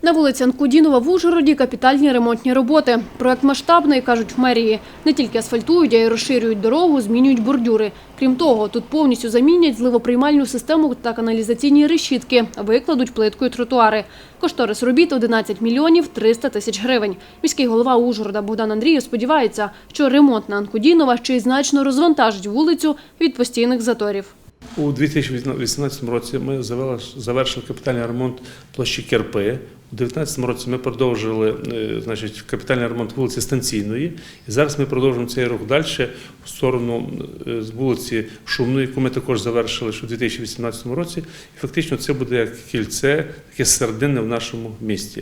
На вулиці Анкудінова в Ужгороді капітальні ремонтні роботи. Проект масштабний, кажуть в мерії. Не тільки асфальтують, а й розширюють дорогу, змінюють бордюри. Крім того, тут повністю замінять зливоприймальну систему та каналізаційні решітки, викладуть плиткою тротуари. Кошторис робіт – 11 мільйонів 300 тисяч гривень. Міський голова Ужгорода Богдан Андрієв сподівається, що ремонт на Анкудінова ще й значно розвантажить вулицю від постійних заторів. У 2018 році ми завершили капітальний ремонт площі Кирпи. У 2019 році ми продовжили капітальний ремонт вулиці Станційної. І зараз ми продовжуємо цей рух далі в сторону з вулиці Шумної, яку ми також завершили ще у 2018 році. І фактично це буде як кільце, таке серединне в нашому місті.